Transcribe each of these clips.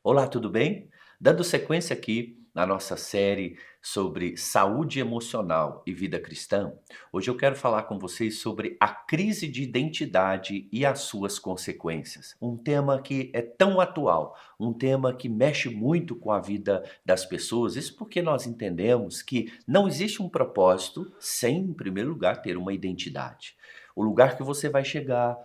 Olá, tudo bem? Dando sequência aqui na nossa série sobre saúde emocional e vida cristã, hoje eu quero falar com vocês sobre a crise de identidade e as suas consequências. Um tema que é tão atual, um tema que mexe muito com a vida das pessoas. Isso porque nós entendemos que não existe um propósito sem, em primeiro lugar, ter uma identidade. O lugar que você vai chegar,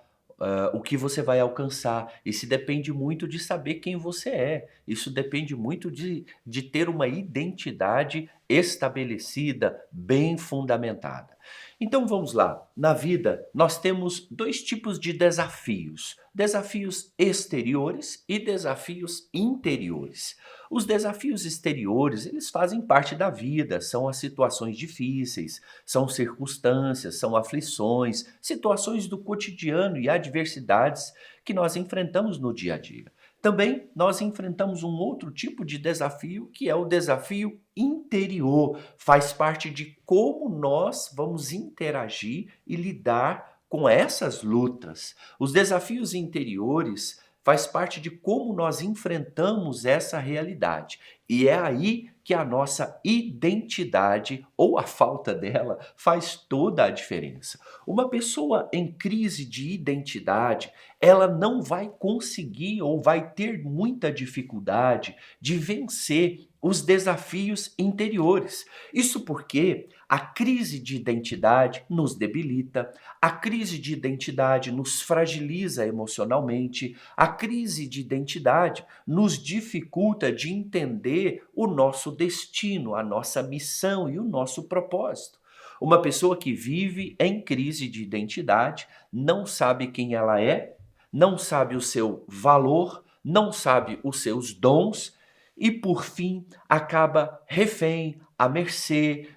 o que você vai alcançar. Isso depende muito de saber quem você é. Isso depende muito de ter uma identidade estabelecida, bem fundamentada. Então vamos lá. Na vida, nós temos dois tipos de desafios: desafios exteriores e desafios interiores. Os desafios exteriores, eles fazem parte da vida, são as situações difíceis, são circunstâncias, são aflições, situações do cotidiano e adversidades que nós enfrentamos no dia a dia. Também nós enfrentamos um outro tipo de desafio, que é o desafio interior. Faz parte de como nós vamos interagir e lidar com essas lutas. Os desafios interiores faz parte de como nós enfrentamos essa realidade. E é aí que a nossa identidade, ou a falta dela, faz toda a diferença. Uma pessoa em crise de identidade, ela não vai conseguir ou vai ter muita dificuldade de vencer os desafios interiores. Isso porque a crise de identidade nos debilita, a crise de identidade nos fragiliza emocionalmente, a crise de identidade nos dificulta de entender o nosso destino, a nossa missão e o nosso propósito. Uma pessoa que vive em crise de identidade não sabe quem ela é, não sabe o seu valor, não sabe os seus dons e, por fim, acaba refém, à mercê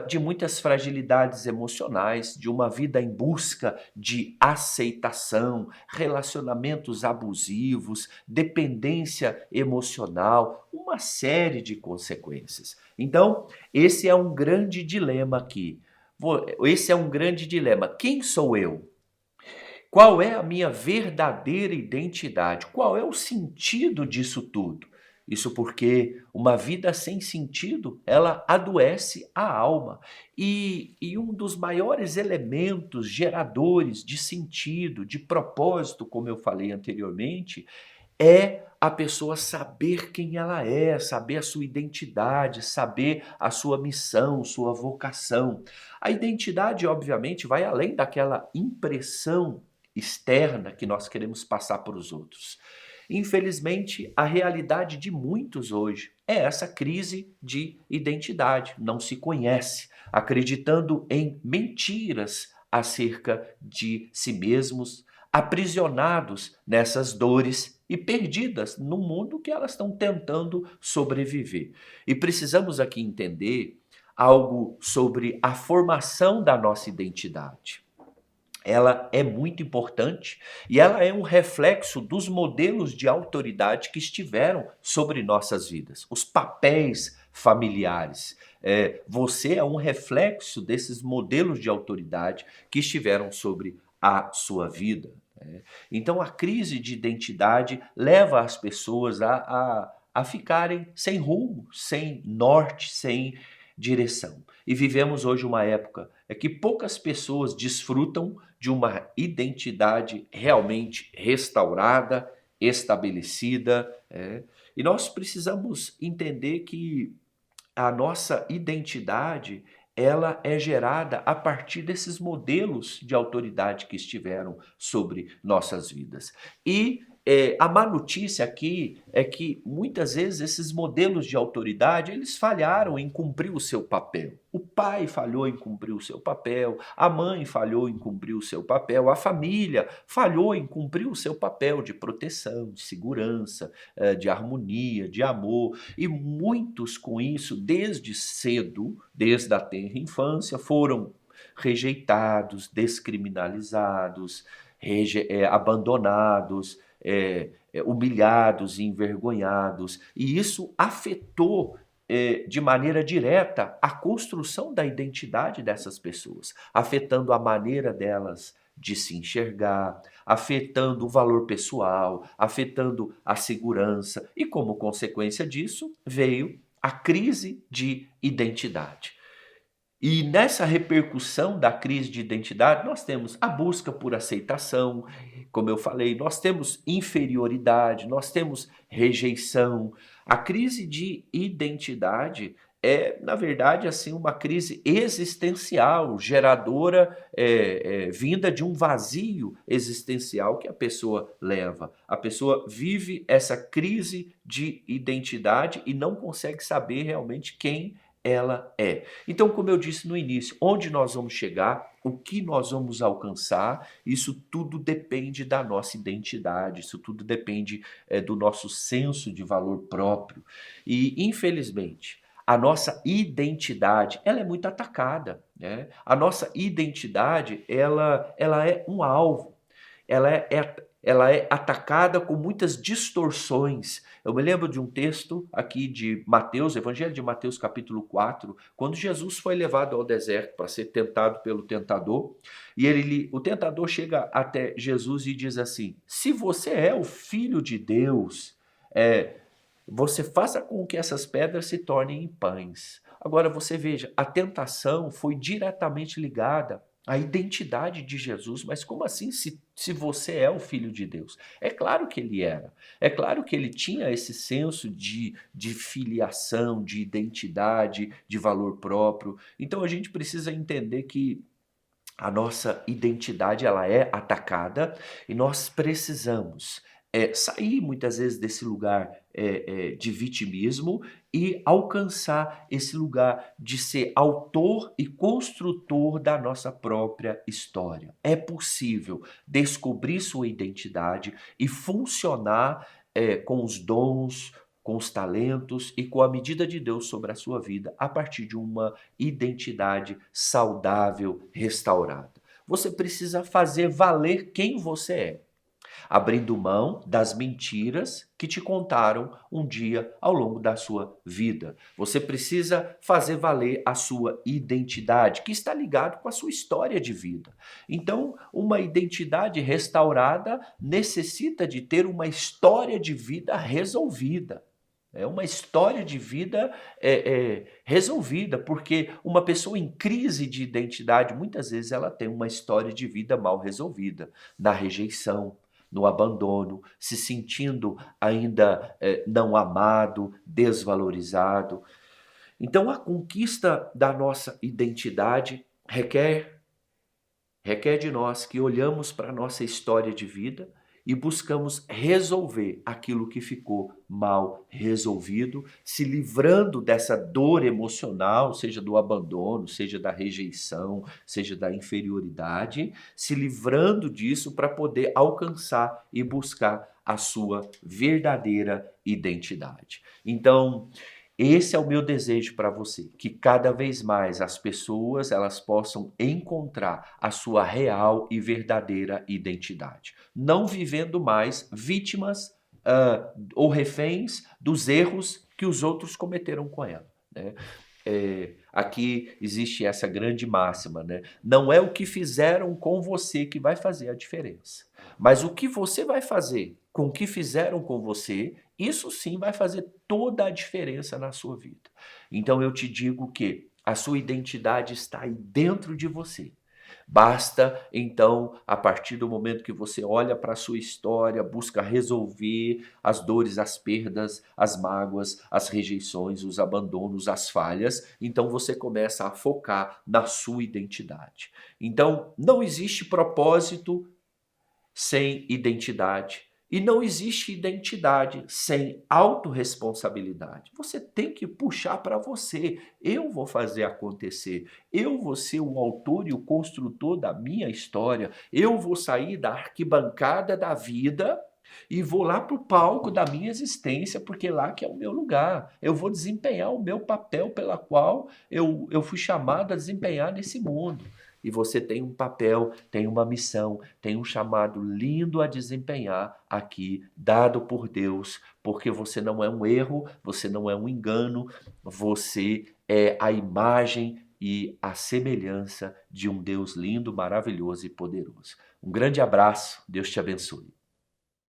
de muitas fragilidades emocionais, de uma vida em busca de aceitação, relacionamentos abusivos, dependência emocional, uma série de consequências. Então, esse é um grande dilema aqui. Esse é um grande dilema. Quem sou eu? Qual é a minha verdadeira identidade? Qual é o sentido disso tudo? Isso porque uma vida sem sentido, ela adoece a alma. E um dos maiores elementos geradores de sentido, de propósito, como eu falei anteriormente, é a pessoa saber quem ela é, saber a sua identidade, saber a sua missão, sua vocação. A identidade, obviamente, vai além daquela impressão externa que nós queremos passar para os outros. Infelizmente, a realidade de muitos hoje é essa crise de identidade, não se conhece, acreditando em mentiras acerca de si mesmos, aprisionados nessas dores e perdidas no mundo que elas estão tentando sobreviver. E precisamos aqui entender algo sobre a formação da nossa identidade. Ela é muito importante e ela é um reflexo dos modelos de autoridade que estiveram sobre nossas vidas, os papéis familiares. Você é um reflexo desses modelos de autoridade que estiveram sobre a sua vida. Então, a crise de identidade leva as pessoas a ficarem sem rumo, sem norte, sem direção. E vivemos hoje uma época que poucas pessoas desfrutam de uma identidade realmente restaurada, estabelecida. E nós precisamos entender que a nossa identidade, ela é gerada a partir desses modelos de autoridade que estiveram sobre nossas vidas. E a má notícia aqui é que muitas vezes esses modelos de autoridade, eles falharam em cumprir o seu papel. O pai falhou em cumprir o seu papel, a mãe falhou em cumprir o seu papel, a família falhou em cumprir o seu papel de proteção, de segurança, de harmonia, de amor. E muitos com isso, desde cedo, desde a tenra infância, foram rejeitados, descriminalizados, abandonados, humilhados e envergonhados. E isso afetou de maneira direta a construção da identidade dessas pessoas, afetando a maneira delas de se enxergar, afetando o valor pessoal, afetando a segurança e, como consequência disso, veio a crise de identidade. E nessa repercussão da crise de identidade, nós temos a busca por aceitação, como eu falei, nós temos inferioridade, nós temos rejeição. A crise de identidade é, na verdade, assim, uma crise existencial, geradora, vinda de um vazio existencial que a pessoa leva. A pessoa vive essa crise de identidade e não consegue saber realmente quem ela é. Então, como eu disse no início, onde nós vamos chegar, o que nós vamos alcançar, isso tudo depende da nossa identidade, isso tudo depende do nosso senso de valor próprio. E, infelizmente, a nossa identidade, ela é muito atacada, né? A nossa identidade, ela é um alvo, ela é atacada com muitas distorções. Eu me lembro de um texto aqui de Mateus, Evangelho de Mateus, capítulo 4, quando Jesus foi levado ao deserto para ser tentado pelo tentador, e o tentador chega até Jesus e diz assim: se você é o filho de Deus, é, você faça com que essas pedras se tornem em pães. Agora você veja, a tentação foi diretamente ligada à identidade de Jesus, mas como assim se você é o filho de Deus? É claro que ele era, é claro que ele tinha esse senso de filiação, de identidade, de valor próprio. Então a gente precisa entender que a nossa identidade ela é atacada e nós precisamos sair muitas vezes desse lugar de vitimismo e alcançar esse lugar de ser autor e construtor da nossa própria história. É possível descobrir sua identidade e funcionar com os dons, com os talentos e com a medida de Deus sobre a sua vida a partir de uma identidade saudável, restaurada. Você precisa fazer valer quem você é, abrindo mão das mentiras que te contaram um dia ao longo da sua vida. Você precisa fazer valer a sua identidade, que está ligado com a sua história de vida. Então, uma identidade restaurada necessita de ter uma história de vida resolvida. É uma história de vida resolvida, porque uma pessoa em crise de identidade, muitas vezes ela tem uma história de vida mal resolvida, na rejeição, no abandono, se sentindo ainda não amado, desvalorizado. Então a conquista da nossa identidade requer de nós que olhamos para a nossa história de vida e buscamos resolver aquilo que ficou mal resolvido, se livrando dessa dor emocional, seja do abandono, seja da rejeição, seja da inferioridade, se livrando disso para poder alcançar e buscar a sua verdadeira identidade. Então, esse é o meu desejo para você, que cada vez mais as pessoas elas possam encontrar a sua real e verdadeira identidade, não vivendo mais vítimas ou reféns dos erros que os outros cometeram com ela, né? Aqui existe essa grande máxima, né? Não é o que fizeram com você que vai fazer a diferença, mas o que você vai fazer com o que fizeram com você, isso sim vai fazer toda a diferença na sua vida. Então eu te digo que a sua identidade está aí dentro de você. Basta, então, a partir do momento que você olha para a sua história, busca resolver as dores, as perdas, as mágoas, as rejeições, os abandonos, as falhas, então você começa a focar na sua identidade. Então, não existe propósito sem identidade. E não existe identidade sem autorresponsabilidade. Você tem que puxar para você. Eu vou fazer acontecer. Eu vou ser o autor e o construtor da minha história. Eu vou sair da arquibancada da vida e vou lá para o palco da minha existência, porque lá que é o meu lugar. Eu vou desempenhar o meu papel pela qual eu fui chamado a desempenhar nesse mundo. E você tem um papel, tem uma missão, tem um chamado lindo a desempenhar aqui, dado por Deus, porque você não é um erro, você não é um engano, você é a imagem e a semelhança de um Deus lindo, maravilhoso e poderoso. Um grande abraço, Deus te abençoe.